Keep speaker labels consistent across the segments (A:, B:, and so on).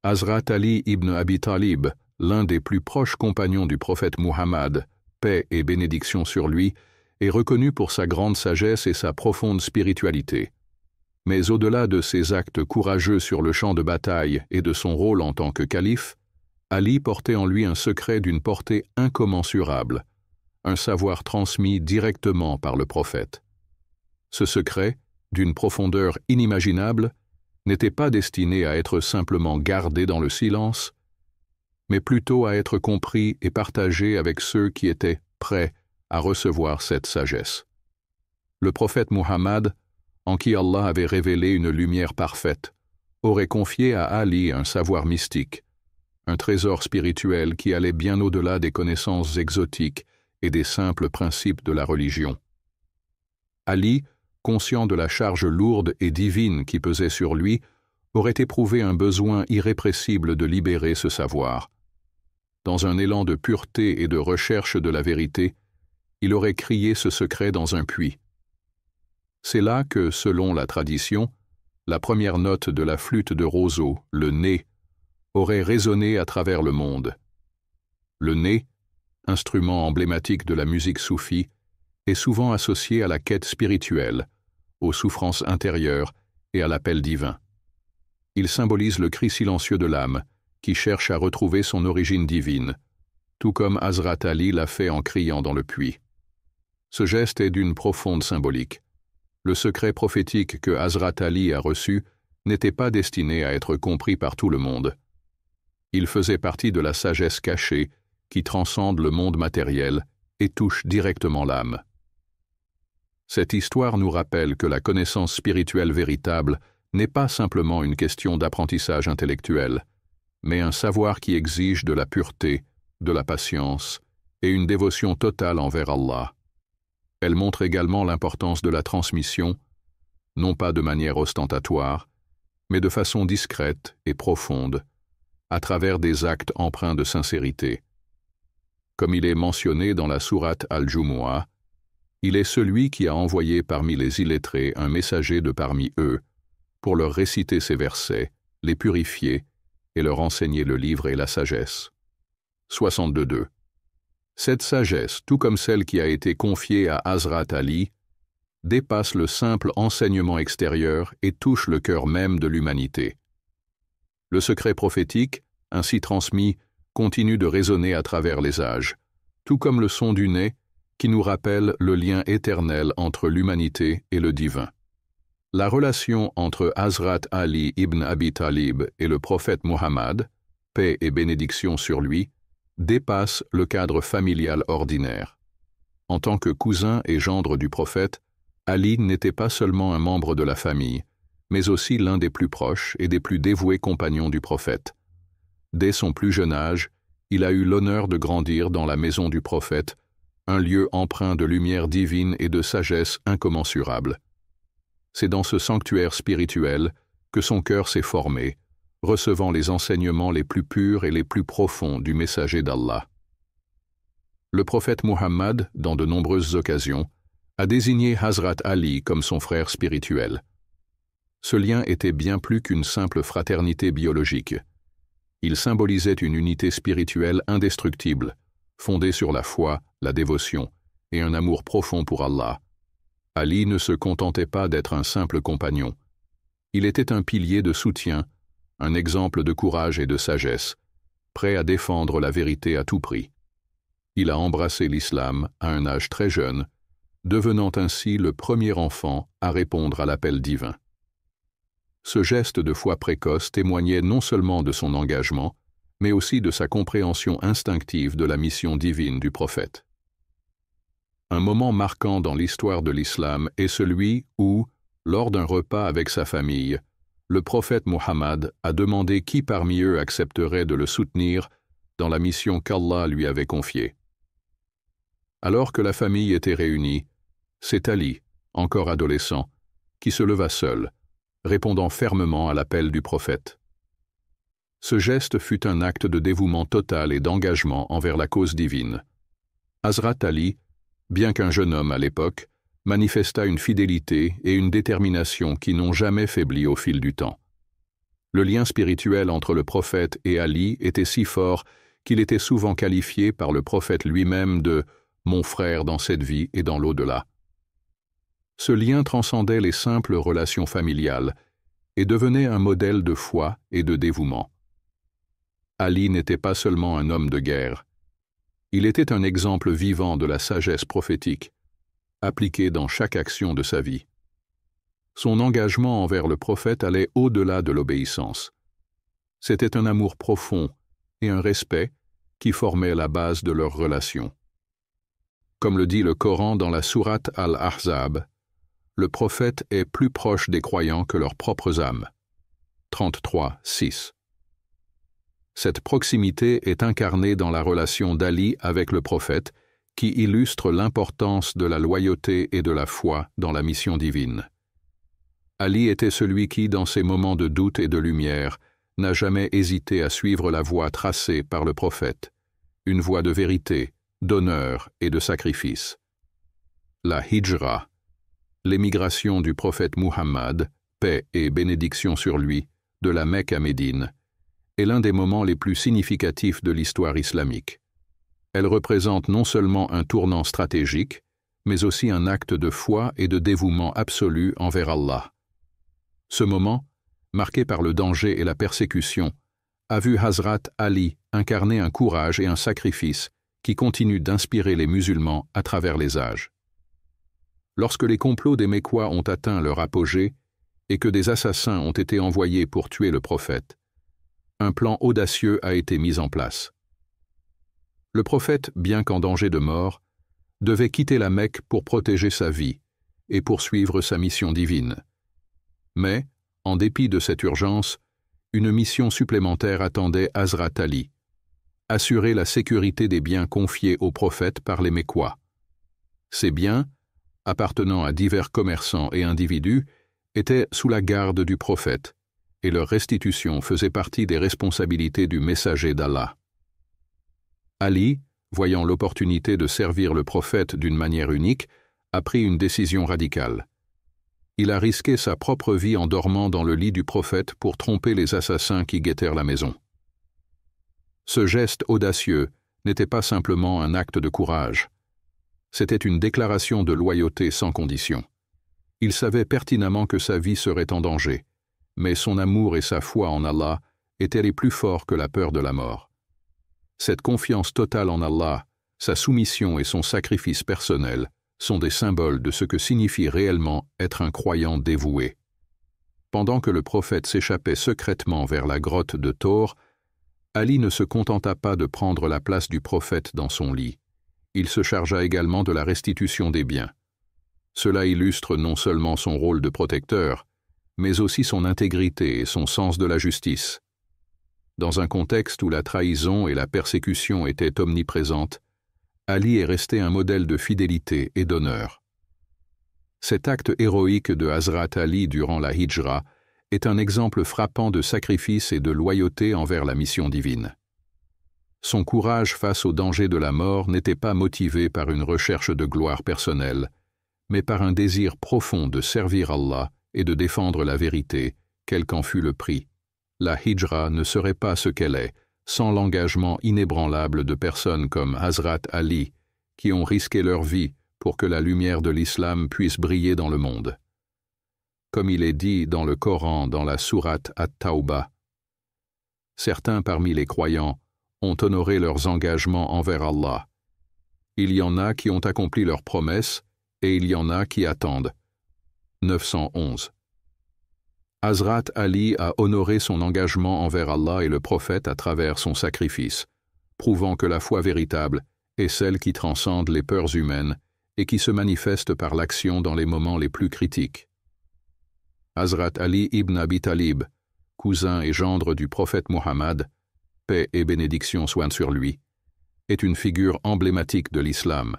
A: Hazrat Ali ibn Abi Talib, l'un des plus proches compagnons du prophète Muhammad, paix et bénédiction sur lui, est reconnu pour sa grande sagesse et sa profonde spiritualité. Mais au-delà de ses actes courageux sur le champ de bataille et de son rôle en tant que calife, Ali portait en lui un secret d'une portée incommensurable, un savoir transmis directement par le prophète. Ce secret, d'une profondeur inimaginable, n'était pas destiné à être simplement gardé dans le silence, mais plutôt à être compris et partagé avec ceux qui étaient prêts à recevoir cette sagesse. Le prophète Muhammad, en qui Allah avait révélé une lumière parfaite, aurait confié à Ali un savoir mystique, un trésor spirituel qui allait bien au-delà des connaissances exotiques et des simples principes de la religion. Ali, conscient de la charge lourde et divine qui pesait sur lui, aurait éprouvé un besoin irrépressible de libérer ce savoir. Dans un élan de pureté et de recherche de la vérité, il aurait crié ce secret dans un puits. C'est là que, selon la tradition, la première note de la flûte de roseau, le ney, aurait résonné à travers le monde. Le ney, instrument emblématique de la musique soufie, est souvent associé à la quête spirituelle, aux souffrances intérieures et à l'appel divin. Il symbolise le cri silencieux de l'âme, qui cherche à retrouver son origine divine, tout comme Hazrat Ali l'a fait en criant dans le puits. Ce geste est d'une profonde symbolique. Le secret prophétique que Hazrat Ali a reçu n'était pas destiné à être compris par tout le monde. Il faisait partie de la sagesse cachée qui transcende le monde matériel et touche directement l'âme. Cette histoire nous rappelle que la connaissance spirituelle véritable n'est pas simplement une question d'apprentissage intellectuel, mais un savoir qui exige de la pureté, de la patience et une dévotion totale envers Allah. Elle montre également l'importance de la transmission, non pas de manière ostentatoire, mais de façon discrète et profonde, à travers des actes empreints de sincérité. Comme il est mentionné dans la sourate Al-Jumu'ah, il est celui qui a envoyé parmi les illettrés un messager de parmi eux, pour leur réciter ces versets, les purifier et leur enseigner le livre et la sagesse. 62.2. Cette sagesse, tout comme celle qui a été confiée à Hazrat Ali, dépasse le simple enseignement extérieur et touche le cœur même de l'humanité. Le secret prophétique, ainsi transmis, continue de résonner à travers les âges, tout comme le son du ney qui nous rappelle le lien éternel entre l'humanité et le divin. La relation entre Hazrat Ali ibn Abi Talib et le prophète Muhammad, paix et bénédiction sur lui, dépasse le cadre familial ordinaire. En tant que cousin et gendre du prophète, Ali n'était pas seulement un membre de la famille, mais aussi l'un des plus proches et des plus dévoués compagnons du prophète. Dès son plus jeune âge, il a eu l'honneur de grandir dans la maison du prophète, un lieu empreint de lumière divine et de sagesse incommensurable. C'est dans ce sanctuaire spirituel que son cœur s'est formé, recevant les enseignements les plus purs et les plus profonds du messager d'Allah. Le prophète Muhammad, dans de nombreuses occasions, a désigné Hazrat Ali comme son frère spirituel. Ce lien était bien plus qu'une simple fraternité biologique. Il symbolisait une unité spirituelle indestructible, fondée sur la foi, la dévotion et un amour profond pour Allah. Ali ne se contentait pas d'être un simple compagnon. Il était un pilier de soutien, un exemple de courage et de sagesse, prêt à défendre la vérité à tout prix. Il a embrassé l'islam à un âge très jeune, devenant ainsi le premier enfant à répondre à l'appel divin. Ce geste de foi précoce témoignait non seulement de son engagement, mais aussi de sa compréhension instinctive de la mission divine du prophète. Un moment marquant dans l'histoire de l'islam est celui où, lors d'un repas avec sa famille, le prophète Muhammad a demandé qui parmi eux accepterait de le soutenir dans la mission qu'Allah lui avait confiée. Alors que la famille était réunie, c'est Ali, encore adolescent, qui se leva seul, répondant fermement à l'appel du prophète. Ce geste fut un acte de dévouement total et d'engagement envers la cause divine. Hazrat Ali, bien qu'un jeune homme à l'époque, manifesta une fidélité et une détermination qui n'ont jamais faibli au fil du temps. Le lien spirituel entre le prophète et Ali était si fort qu'il était souvent qualifié par le prophète lui-même de « mon frère dans cette vie et dans l'au-delà ». Ce lien transcendait les simples relations familiales et devenait un modèle de foi et de dévouement. Ali n'était pas seulement un homme de guerre. Il était un exemple vivant de la sagesse prophétique, appliquée dans chaque action de sa vie. Son engagement envers le prophète allait au-delà de l'obéissance. C'était un amour profond et un respect qui formaient la base de leur relation. Comme le dit le Coran dans la sourate Al-Ahzab, le prophète est plus proche des croyants que leurs propres âmes. 33, 6. Cette proximité est incarnée dans la relation d'Ali avec le prophète, qui illustre l'importance de la loyauté et de la foi dans la mission divine. Ali était celui qui, dans ses moments de doute et de lumière, n'a jamais hésité à suivre la voie tracée par le prophète, une voie de vérité, d'honneur et de sacrifice. La hijra, l'émigration du prophète Muhammad, paix et bénédiction sur lui, de la Mecque à Médine, est l'un des moments les plus significatifs de l'histoire islamique. Elle représente non seulement un tournant stratégique, mais aussi un acte de foi et de dévouement absolu envers Allah. Ce moment, marqué par le danger et la persécution, a vu Hazrat Ali incarner un courage et un sacrifice qui continuent d'inspirer les musulmans à travers les âges. Lorsque les complots des Mécois ont atteint leur apogée et que des assassins ont été envoyés pour tuer le prophète, un plan audacieux a été mis en place. Le prophète, bien qu'en danger de mort, devait quitter la Mecque pour protéger sa vie et poursuivre sa mission divine. Mais, en dépit de cette urgence, une mission supplémentaire attendait Hazrat Ali, assurer la sécurité des biens confiés au prophète par les Mécois. Ces biens, appartenant à divers commerçants et individus, étaient sous la garde du prophète, et leur restitution faisait partie des responsabilités du messager d'Allah. Ali, voyant l'opportunité de servir le prophète d'une manière unique, a pris une décision radicale. Il a risqué sa propre vie en dormant dans le lit du prophète pour tromper les assassins qui guettèrent la maison. Ce geste audacieux n'était pas simplement un acte de courage. C'était une déclaration de loyauté sans condition. Il savait pertinemment que sa vie serait en danger, mais son amour et sa foi en Allah étaient les plus forts que la peur de la mort. Cette confiance totale en Allah, sa soumission et son sacrifice personnel sont des symboles de ce que signifie réellement être un croyant dévoué. Pendant que le prophète s'échappait secrètement vers la grotte de Thor, Ali ne se contenta pas de prendre la place du prophète dans son lit. Il se chargea également de la restitution des biens. Cela illustre non seulement son rôle de protecteur, mais aussi son intégrité et son sens de la justice. Dans un contexte où la trahison et la persécution étaient omniprésentes, Ali est resté un modèle de fidélité et d'honneur. Cet acte héroïque de Hazrat Ali durant la Hijra est un exemple frappant de sacrifice et de loyauté envers la mission divine. Son courage face au danger de la mort n'était pas motivé par une recherche de gloire personnelle, mais par un désir profond de servir Allah et de défendre la vérité, quel qu'en fût le prix. La Hijra ne serait pas ce qu'elle est, sans l'engagement inébranlable de personnes comme Hazrat Ali, qui ont risqué leur vie pour que la lumière de l'islam puisse briller dans le monde. Comme il est dit dans le Coran dans la sourate At-Tawbah, certains parmi les croyants ont honoré leurs engagements envers Allah. Il y en a qui ont accompli leurs promesses et il y en a qui attendent. 911. Hazrat Ali a honoré son engagement envers Allah et le prophète à travers son sacrifice, prouvant que la foi véritable est celle qui transcende les peurs humaines et qui se manifeste par l'action dans les moments les plus critiques. Hazrat Ali ibn Abi Talib, cousin et gendre du prophète Muhammad, paix et bénédiction soient sur lui, est une figure emblématique de l'islam.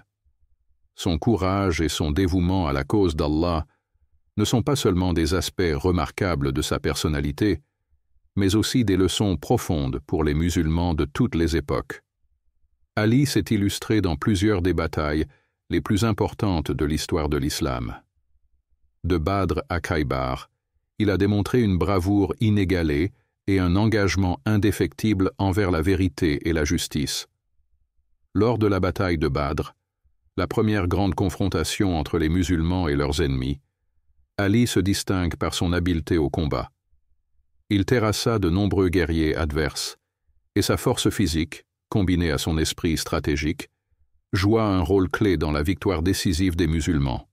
A: Son courage et son dévouement à la cause d'Allah ne sont pas seulement des aspects remarquables de sa personnalité, mais aussi des leçons profondes pour les musulmans de toutes les époques. Ali s'est illustré dans plusieurs des batailles les plus importantes de l'histoire de l'islam. De Badr à Khaybar, il a démontré une bravoure inégalée et un engagement indéfectible envers la vérité et la justice. Lors de la bataille de Badr, la première grande confrontation entre les musulmans et leurs ennemis, Ali se distingue par son habileté au combat. Il terrassa de nombreux guerriers adverses, et sa force physique, combinée à son esprit stratégique, joua un rôle clé dans la victoire décisive des musulmans.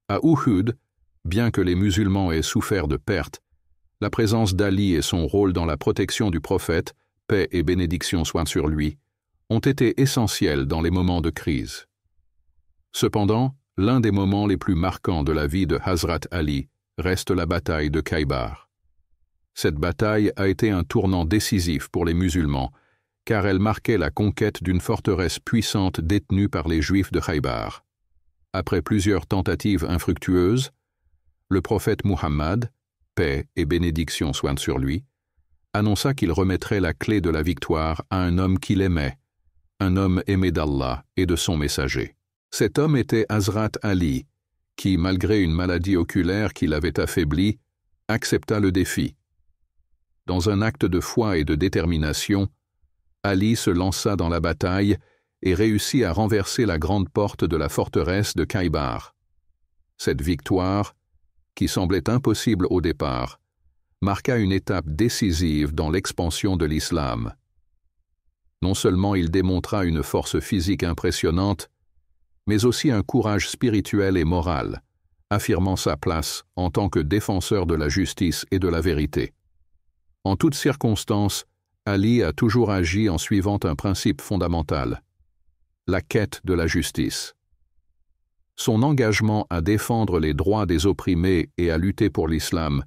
A: À Uhud, bien que les musulmans aient souffert de pertes, la présence d'Ali et son rôle dans la protection du prophète, paix et bénédiction soient sur lui, ont été essentiels dans les moments de crise. Cependant, l'un des moments les plus marquants de la vie de Hazrat Ali reste la bataille de Khaybar. Cette bataille a été un tournant décisif pour les musulmans, car elle marquait la conquête d'une forteresse puissante détenue par les Juifs de Khaybar. Après plusieurs tentatives infructueuses, le prophète Muhammad, paix et bénédiction soient sur lui, annonça qu'il remettrait la clé de la victoire à un homme qu'il aimait, un homme aimé d'Allah et de son messager. Cet homme était Hazrat Ali, qui, malgré une maladie oculaire qui l'avait affaibli, accepta le défi. Dans un acte de foi et de détermination, Ali se lança dans la bataille et réussit à renverser la grande porte de la forteresse de Khaybar. Cette victoire, qui semblait impossible au départ, marqua une étape décisive dans l'expansion de l'islam. Non seulement il démontra une force physique impressionnante, mais aussi un courage spirituel et moral, affirmant sa place en tant que défenseur de la justice et de la vérité. En toutes circonstances, Ali a toujours agi en suivant un principe fondamental, la quête de la justice. Son engagement à défendre les droits des opprimés et à lutter pour l'islam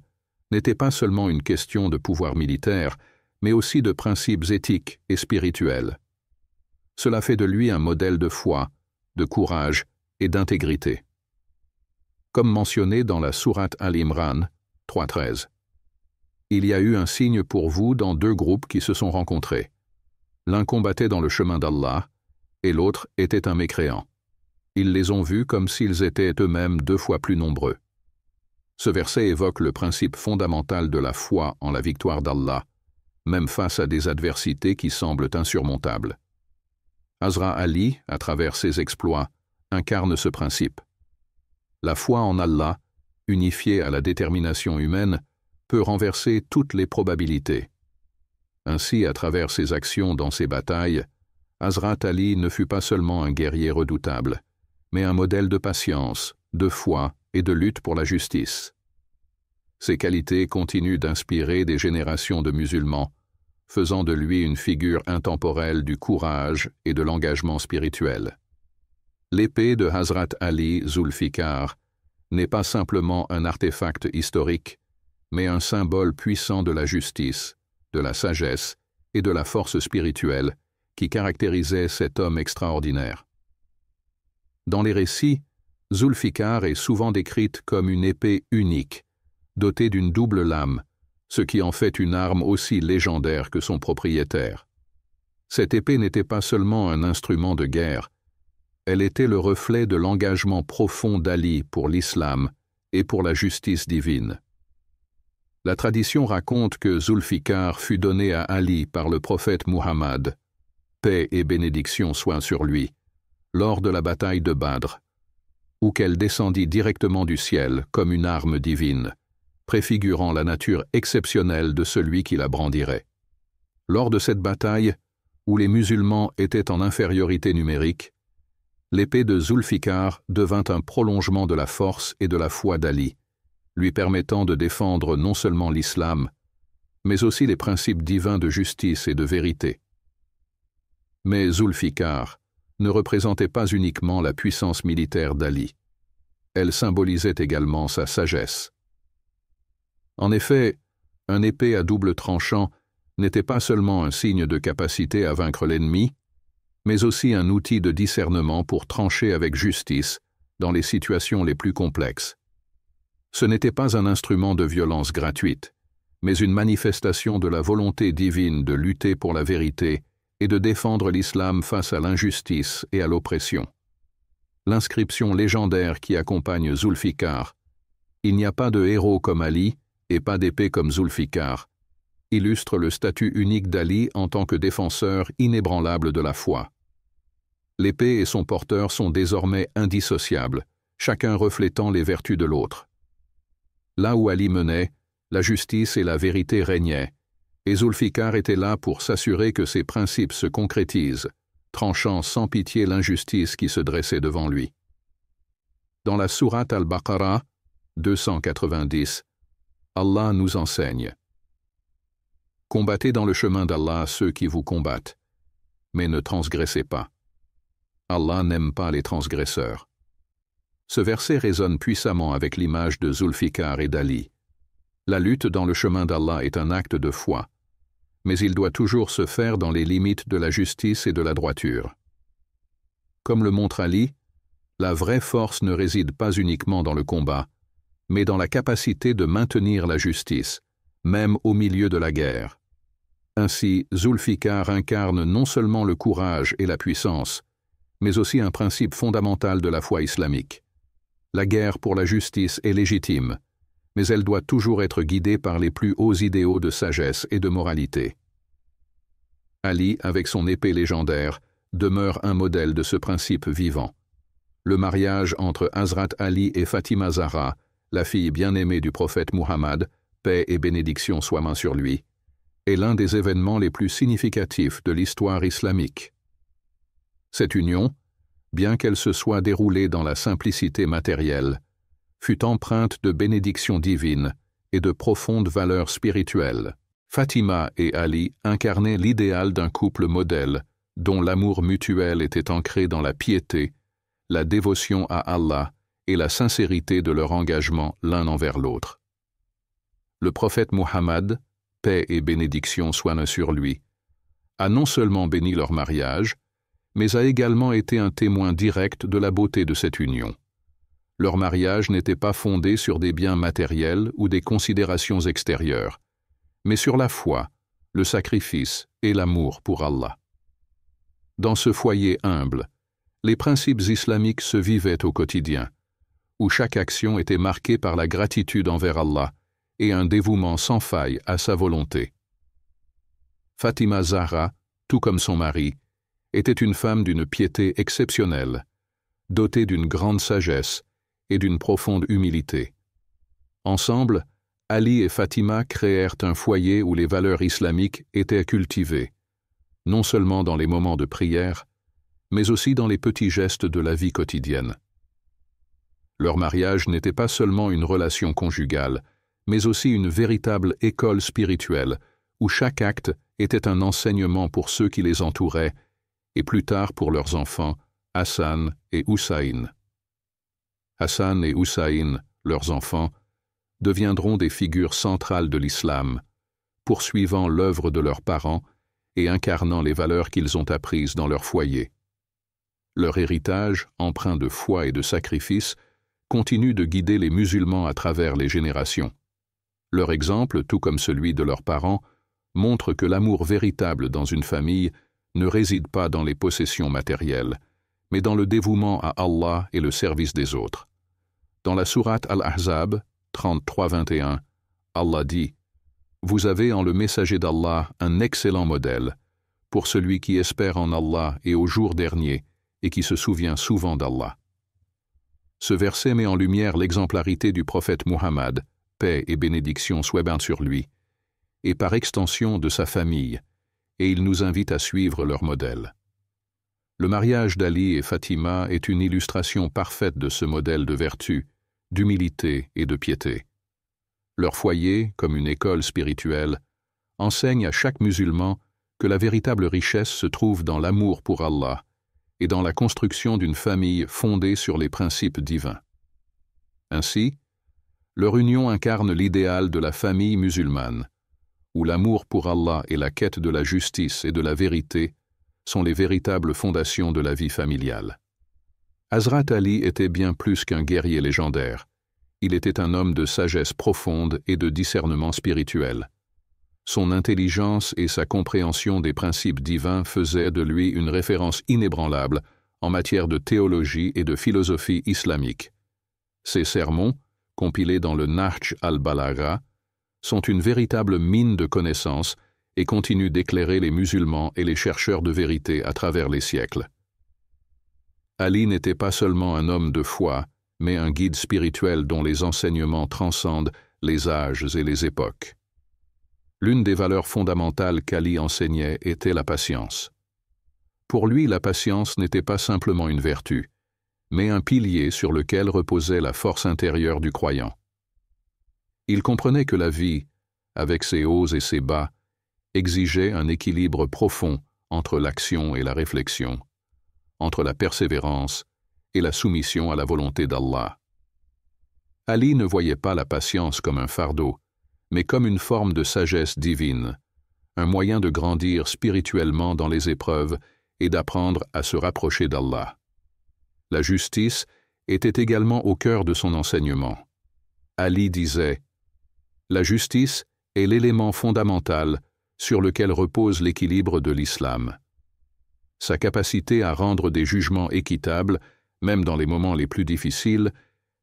A: n'était pas seulement une question de pouvoir militaire, mais aussi de principes éthiques et spirituels. Cela fait de lui un modèle de foi, de courage et d'intégrité. Comme mentionné dans la sourate Al-Imran 3.13. Il y a eu un signe pour vous dans deux groupes qui se sont rencontrés. L'un combattait dans le chemin d'Allah, et l'autre était un mécréant. Ils les ont vus comme s'ils étaient eux-mêmes 2 fois plus nombreux. Ce verset évoque le principe fondamental de la foi en la victoire d'Allah, même face à des adversités qui semblent insurmontables. Hazrat Ali, à travers ses exploits, incarne ce principe. La foi en Allah, unifiée à la détermination humaine, peut renverser toutes les probabilités. Ainsi, à travers ses actions dans ces batailles, Hazrat Ali ne fut pas seulement un guerrier redoutable, mais un modèle de patience, de foi et de lutte pour la justice. Ces qualités continuent d'inspirer des générations de musulmans, faisant de lui une figure intemporelle du courage et de l'engagement spirituel. L'épée de Hazrat Ali Zulfikar n'est pas simplement un artefact historique, mais un symbole puissant de la justice, de la sagesse et de la force spirituelle qui caractérisait cet homme extraordinaire. Dans les récits, Zulfikar est souvent décrite comme une épée unique, dotée d'une double lame, ce qui en fait une arme aussi légendaire que son propriétaire. Cette épée n'était pas seulement un instrument de guerre, elle était le reflet de l'engagement profond d'Ali pour l'islam et pour la justice divine. La tradition raconte que Zulfikar fut donné à Ali par le prophète Muhammad, paix et bénédiction soient sur lui, lors de la bataille de Badr, ou qu'elle descendit directement du ciel comme une arme divine, préfigurant la nature exceptionnelle de celui qui la brandirait. Lors de cette bataille, où les musulmans étaient en infériorité numérique, l'épée de Zulfikar devint un prolongement de la force et de la foi d'Ali, lui permettant de défendre non seulement l'islam, mais aussi les principes divins de justice et de vérité. Mais Zulfikar ne représentait pas uniquement la puissance militaire d'Ali. Elle symbolisait également sa sagesse. En effet, un épée à double tranchant n'était pas seulement un signe de capacité à vaincre l'ennemi, mais aussi un outil de discernement pour trancher avec justice dans les situations les plus complexes. Ce n'était pas un instrument de violence gratuite, mais une manifestation de la volonté divine de lutter pour la vérité et de défendre l'islam face à l'injustice et à l'oppression. L'inscription légendaire qui accompagne Zulfikar, « Il n'y a pas de héros comme Ali et pas d'épée comme Zulfikar », illustre le statut unique d'Ali en tant que défenseur inébranlable de la foi. L'épée et son porteur sont désormais indissociables, chacun reflétant les vertus de l'autre. Là où Ali menait, la justice et la vérité régnaient, et Zulfikar était là pour s'assurer que ces principes se concrétisent, tranchant sans pitié l'injustice qui se dressait devant lui. Dans la sourate Al-Baqarah, 290, Allah nous enseigne: Combattez dans le chemin d'Allah ceux qui vous combattent, mais ne transgressez pas. Allah n'aime pas les transgresseurs. Ce verset résonne puissamment avec l'image de Zulfikar et d'Ali. La lutte dans le chemin d'Allah est un acte de foi, mais il doit toujours se faire dans les limites de la justice et de la droiture. Comme le montre Ali, la vraie force ne réside pas uniquement dans le combat, mais dans la capacité de maintenir la justice, même au milieu de la guerre. Ainsi, Zulfikar incarne non seulement le courage et la puissance, mais aussi un principe fondamental de la foi islamique. La guerre pour la justice est légitime, mais elle doit toujours être guidée par les plus hauts idéaux de sagesse et de moralité. Ali, avec son épée légendaire, demeure un modèle de ce principe vivant. Le mariage entre Hazrat Ali et Fatima Zahra, la fille bien-aimée du prophète Muhammad, paix et bénédiction soient main sur lui, est l'un des événements les plus significatifs de l'histoire islamique. Cette union, bien qu'elle se soit déroulée dans la simplicité matérielle, fut empreinte de bénédictions divines et de profondes valeurs spirituelles. Fatima et Ali incarnaient l'idéal d'un couple modèle dont l'amour mutuel était ancré dans la piété, la dévotion à Allah et la sincérité de leur engagement l'un envers l'autre. Le prophète Muhammad, paix et bénédiction soient sur lui, a non seulement béni leur mariage, mais a également été un témoin direct de la beauté de cette union. Leur mariage n'était pas fondé sur des biens matériels ou des considérations extérieures, mais sur la foi, le sacrifice et l'amour pour Allah. Dans ce foyer humble, les principes islamiques se vivaient au quotidien, où chaque action était marquée par la gratitude envers Allah et un dévouement sans faille à sa volonté. Fatima Zahra, tout comme son mari, était une femme d'une piété exceptionnelle, dotée d'une grande sagesse et d'une profonde humilité. Ensemble, Ali et Fatima créèrent un foyer où les valeurs islamiques étaient cultivées, non seulement dans les moments de prière, mais aussi dans les petits gestes de la vie quotidienne. Leur mariage n'était pas seulement une relation conjugale, mais aussi une véritable école spirituelle, où chaque acte était un enseignement pour ceux qui les entouraient, et plus tard pour leurs enfants, Hassan et Hussein. Hassan et Hussein, leurs enfants, deviendront des figures centrales de l'islam, poursuivant l'œuvre de leurs parents et incarnant les valeurs qu'ils ont apprises dans leur foyer. Leur héritage, empreint de foi et de sacrifice, continue de guider les musulmans à travers les générations. Leur exemple, tout comme celui de leurs parents, montre que l'amour véritable dans une famille ne réside pas dans les possessions matérielles, mais dans le dévouement à Allah et le service des autres. Dans la sourate Al-Ahzab, 33-21, Allah dit: « Vous avez en le messager d'Allah un excellent modèle, pour celui qui espère en Allah et au jour dernier, et qui se souvient souvent d'Allah. » Ce verset met en lumière l'exemplarité du prophète Muhammad, paix et bénédiction soient sur lui, et par extension de sa famille, et il nous invite à suivre leur modèle. Le mariage d'Ali et Fatima est une illustration parfaite de ce modèle de vertu, d'humilité et de piété. Leur foyer, comme une école spirituelle, enseigne à chaque musulman que la véritable richesse se trouve dans l'amour pour Allah et dans la construction d'une famille fondée sur les principes divins. Ainsi, leur union incarne l'idéal de la famille musulmane, où l'amour pour Allah et la quête de la justice et de la vérité sont les véritables fondations de la vie familiale. Hazrat Ali était bien plus qu'un guerrier légendaire. Il était un homme de sagesse profonde et de discernement spirituel. Son intelligence et sa compréhension des principes divins faisaient de lui une référence inébranlable en matière de théologie et de philosophie islamique. Ses sermons, compilés dans le Nahj al-Balagha, sont une véritable mine de connaissances et continuent d'éclairer les musulmans et les chercheurs de vérité à travers les siècles. Ali n'était pas seulement un homme de foi, mais un guide spirituel dont les enseignements transcendent les âges et les époques. L'une des valeurs fondamentales qu'Ali enseignait était la patience. Pour lui, la patience n'était pas simplement une vertu, mais un pilier sur lequel reposait la force intérieure du croyant. Il comprenait que la vie, avec ses hauts et ses bas, exigeait un équilibre profond entre l'action et la réflexion, entre la persévérance et la soumission à la volonté d'Allah. Ali ne voyait pas la patience comme un fardeau, mais comme une forme de sagesse divine, un moyen de grandir spirituellement dans les épreuves et d'apprendre à se rapprocher d'Allah. La justice était également au cœur de son enseignement. Ali disait « La justice est l'élément fondamental sur lequel repose l'équilibre de l'islam. Sa capacité à rendre des jugements équitables, même dans les moments les plus difficiles,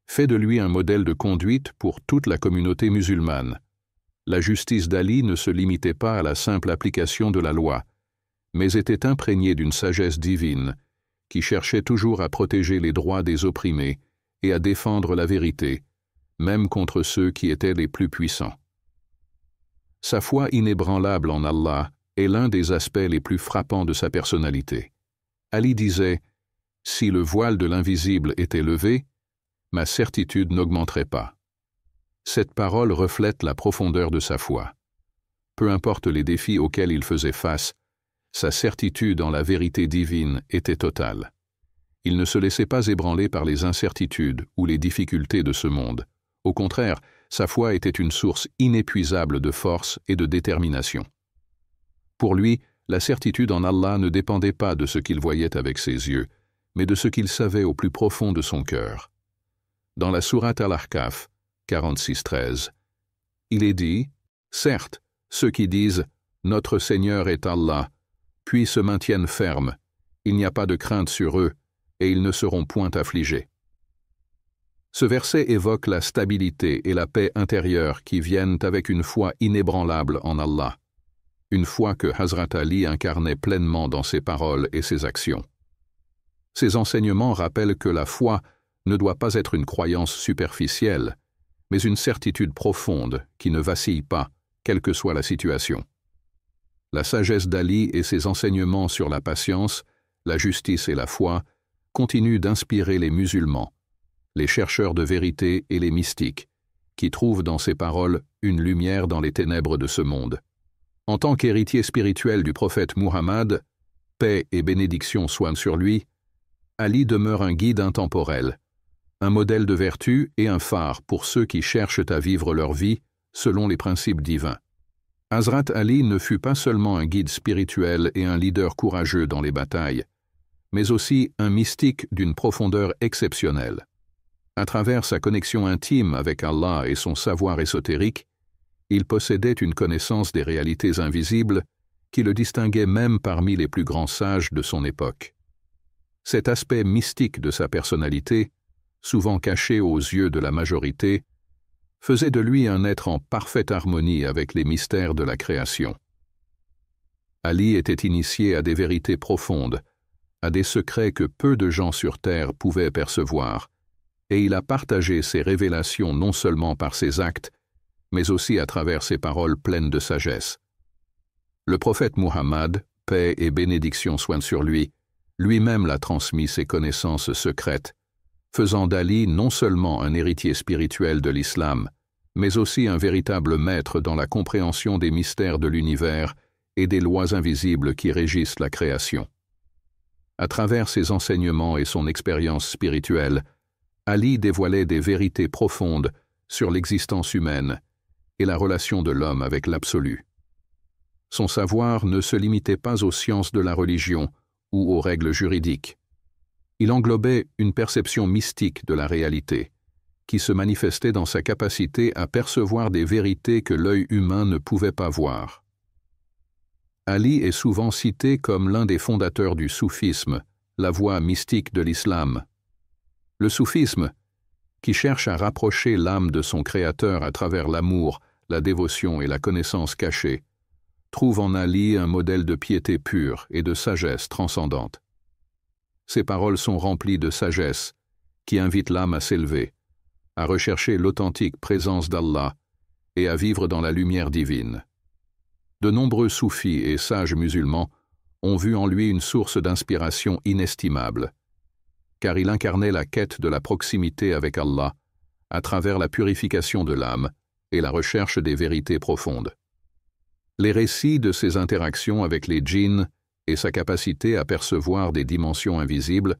A: fait de lui un modèle de conduite pour toute la communauté musulmane. La justice d'Ali ne se limitait pas à la simple application de la loi, mais était imprégnée d'une sagesse divine qui cherchait toujours à protéger les droits des opprimés et à défendre la vérité, même contre ceux qui étaient les plus puissants. Sa foi inébranlable en Allah est l'un des aspects les plus frappants de sa personnalité. Ali disait « Si le voile de l'invisible était levé, ma certitude n'augmenterait pas. » Cette parole reflète la profondeur de sa foi. Peu importe les défis auxquels il faisait face, sa certitude en la vérité divine était totale. Il ne se laissait pas ébranler par les incertitudes ou les difficultés de ce monde. Au contraire, sa foi était une source inépuisable de force et de détermination. Pour lui, la certitude en Allah ne dépendait pas de ce qu'il voyait avec ses yeux, mais de ce qu'il savait au plus profond de son cœur. Dans la sourate Al-Ahqaf, 46-13, il est dit « Certes, ceux qui disent « Notre Seigneur est Allah », puis se maintiennent fermes, il n'y a pas de crainte sur eux, et ils ne seront point affligés. » Ce verset évoque la stabilité et la paix intérieure qui viennent avec une foi inébranlable en Allah, une foi que Hazrat Ali incarnait pleinement dans ses paroles et ses actions. Ces enseignements rappellent que la foi ne doit pas être une croyance superficielle, mais une certitude profonde qui ne vacille pas, quelle que soit la situation. La sagesse d'Ali et ses enseignements sur la patience, la justice et la foi continuent d'inspirer les musulmans, les chercheurs de vérité et les mystiques, qui trouvent dans ses paroles une lumière dans les ténèbres de ce monde. En tant qu'héritier spirituel du prophète Muhammad, paix et bénédiction soient sur lui, Ali demeure un guide intemporel, un modèle de vertu et un phare pour ceux qui cherchent à vivre leur vie selon les principes divins. Hazrat Ali ne fut pas seulement un guide spirituel et un leader courageux dans les batailles, mais aussi un mystique d'une profondeur exceptionnelle. À travers sa connexion intime avec Allah et son savoir ésotérique, il possédait une connaissance des réalités invisibles qui le distinguait même parmi les plus grands sages de son époque. Cet aspect mystique de sa personnalité, souvent caché aux yeux de la majorité, faisait de lui un être en parfaite harmonie avec les mystères de la création. Ali était initié à des vérités profondes, à des secrets que peu de gens sur terre pouvaient percevoir, et il a partagé ses révélations non seulement par ses actes, mais aussi à travers ses paroles pleines de sagesse. Le prophète Muhammad, paix et bénédiction soient sur lui, lui-même l'a transmis ses connaissances secrètes, faisant d'Ali non seulement un héritier spirituel de l'islam, mais aussi un véritable maître dans la compréhension des mystères de l'univers et des lois invisibles qui régissent la création. À travers ses enseignements et son expérience spirituelle, Ali dévoilait des vérités profondes sur l'existence humaine et la relation de l'homme avec l'absolu. Son savoir ne se limitait pas aux sciences de la religion ou aux règles juridiques. Il englobait une perception mystique de la réalité, qui se manifestait dans sa capacité à percevoir des vérités que l'œil humain ne pouvait pas voir. Ali est souvent cité comme l'un des fondateurs du soufisme, la voie mystique de l'islam. Le soufisme, qui cherche à rapprocher l'âme de son créateur à travers l'amour, la dévotion et la connaissance cachée, trouve en Ali un modèle de piété pure et de sagesse transcendante. Ses paroles sont remplies de sagesse qui invite l'âme à s'élever, à rechercher l'authentique présence d'Allah et à vivre dans la lumière divine. De nombreux soufis et sages musulmans ont vu en lui une source d'inspiration inestimable, car il incarnait la quête de la proximité avec Allah à travers la purification de l'âme et la recherche des vérités profondes. Les récits de ses interactions avec les djinns et sa capacité à percevoir des dimensions invisibles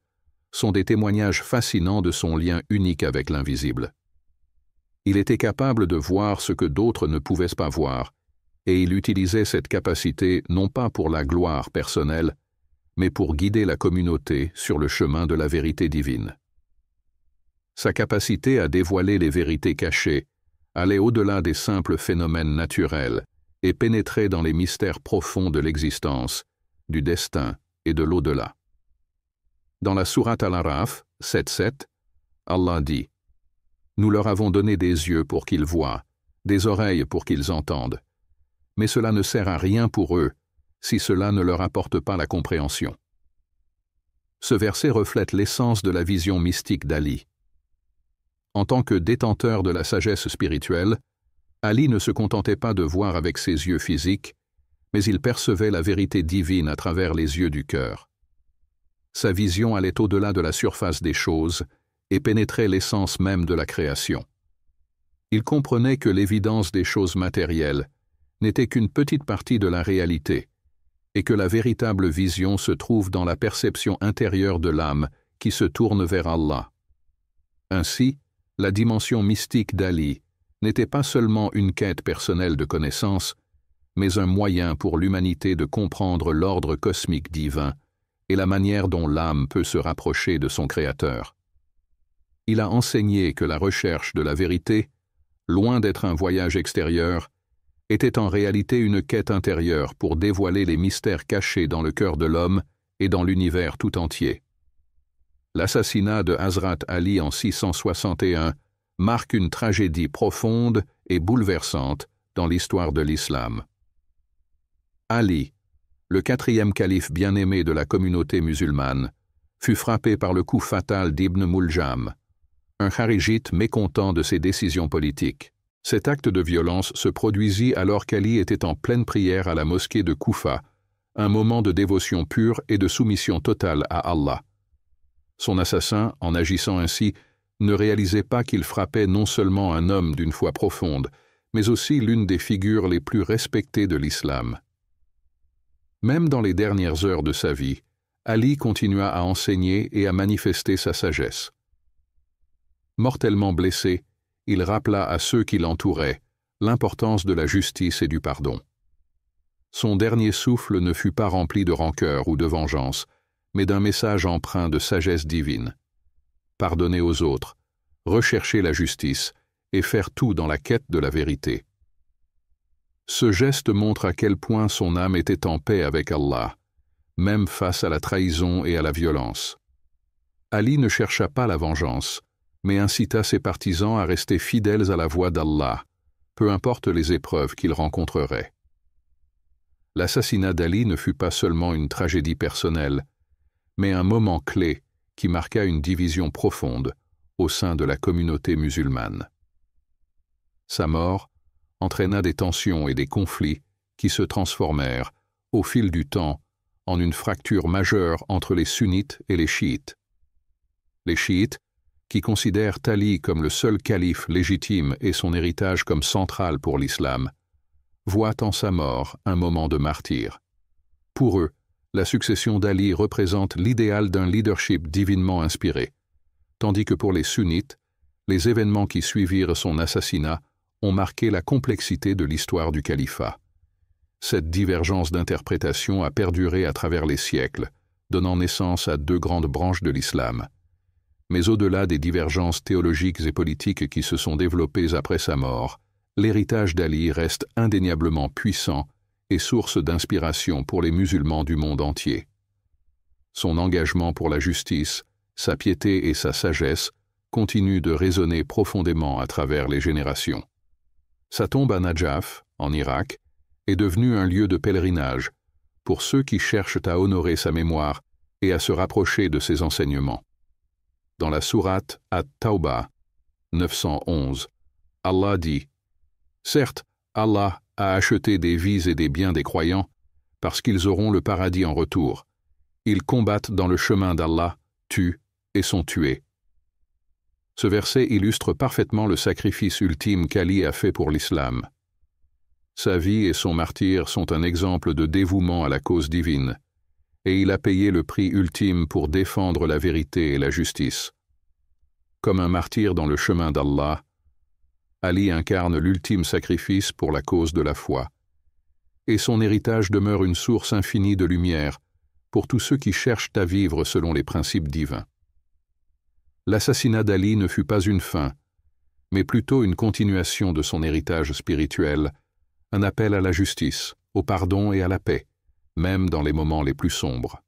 A: sont des témoignages fascinants de son lien unique avec l'invisible. Il était capable de voir ce que d'autres ne pouvaient pas voir, et il utilisait cette capacité non pas pour la gloire personnelle, mais pour guider la communauté sur le chemin de la vérité divine. Sa capacité à dévoiler les vérités cachées allait au-delà des simples phénomènes naturels et pénétrait dans les mystères profonds de l'existence, du destin et de l'au-delà. Dans la sourate Al-Araf 7.7, Allah dit « Nous leur avons donné des yeux pour qu'ils voient, des oreilles pour qu'ils entendent. Mais cela ne sert à rien pour eux si cela ne leur apporte pas la compréhension. » Ce verset reflète l'essence de la vision mystique d'Ali. En tant que détenteur de la sagesse spirituelle, Ali ne se contentait pas de voir avec ses yeux physiques, mais il percevait la vérité divine à travers les yeux du cœur. Sa vision allait au-delà de la surface des choses et pénétrait l'essence même de la création. Il comprenait que l'évidence des choses matérielles n'était qu'une petite partie de la réalité, et que la véritable vision se trouve dans la perception intérieure de l'âme qui se tourne vers Allah. Ainsi, la dimension mystique d'Ali n'était pas seulement une quête personnelle de connaissance, mais un moyen pour l'humanité de comprendre l'ordre cosmique divin et la manière dont l'âme peut se rapprocher de son Créateur. Il a enseigné que la recherche de la vérité, loin d'être un voyage extérieur, était en réalité une quête intérieure pour dévoiler les mystères cachés dans le cœur de l'homme et dans l'univers tout entier. L'assassinat de Hazrat Ali en 661 marque une tragédie profonde et bouleversante dans l'histoire de l'islam. Ali, le 4e calife bien-aimé de la communauté musulmane, fut frappé par le coup fatal d'Ibn Muljam, un kharijite mécontent de ses décisions politiques. Cet acte de violence se produisit alors qu'Ali était en pleine prière à la mosquée de Koufa, un moment de dévotion pure et de soumission totale à Allah. Son assassin, en agissant ainsi, ne réalisait pas qu'il frappait non seulement un homme d'une foi profonde, mais aussi l'une des figures les plus respectées de l'islam. Même dans les dernières heures de sa vie, Ali continua à enseigner et à manifester sa sagesse. Mortellement blessé, il rappela à ceux qui l'entouraient l'importance de la justice et du pardon. Son dernier souffle ne fut pas rempli de rancœur ou de vengeance, mais d'un message empreint de sagesse divine. Pardonner aux autres, rechercher la justice et faire tout dans la quête de la vérité. Ce geste montre à quel point son âme était en paix avec Allah, même face à la trahison et à la violence. Ali ne chercha pas la vengeance, mais incita ses partisans à rester fidèles à la voie d'Allah, peu importe les épreuves qu'ils rencontreraient. L'assassinat d'Ali ne fut pas seulement une tragédie personnelle, mais un moment clé qui marqua une division profonde au sein de la communauté musulmane. Sa mort entraîna des tensions et des conflits qui se transformèrent, au fil du temps, en une fracture majeure entre les sunnites et les chiites. Les chiites, qui considèrent Ali comme le seul calife légitime et son héritage comme central pour l'islam, voient en sa mort un moment de martyre. Pour eux, la succession d'Ali représente l'idéal d'un leadership divinement inspiré, tandis que pour les sunnites, les événements qui suivirent son assassinat ont marqué la complexité de l'histoire du califat. Cette divergence d'interprétation a perduré à travers les siècles, donnant naissance à deux grandes branches de l'islam. Mais au-delà des divergences théologiques et politiques qui se sont développées après sa mort, l'héritage d'Ali reste indéniablement puissant et source d'inspiration pour les musulmans du monde entier. Son engagement pour la justice, sa piété et sa sagesse continuent de résonner profondément à travers les générations. Sa tombe à Najaf, en Irak, est devenue un lieu de pèlerinage pour ceux qui cherchent à honorer sa mémoire et à se rapprocher de ses enseignements. Dans la sourate At-Tawbah 911, Allah dit « Certes, Allah a acheté des vies et des biens des croyants parce qu'ils auront le paradis en retour. Ils combattent dans le chemin d'Allah, tuent et sont tués. » Ce verset illustre parfaitement le sacrifice ultime qu'Ali a fait pour l'islam. Sa vie et son martyre sont un exemple de dévouement à la cause divine, et il a payé le prix ultime pour défendre la vérité et la justice. Comme un martyr dans le chemin d'Allah, Ali incarne l'ultime sacrifice pour la cause de la foi, et son héritage demeure une source infinie de lumière pour tous ceux qui cherchent à vivre selon les principes divins. L'assassinat d'Ali ne fut pas une fin, mais plutôt une continuation de son héritage spirituel, un appel à la justice, au pardon et à la paix, même dans les moments les plus sombres.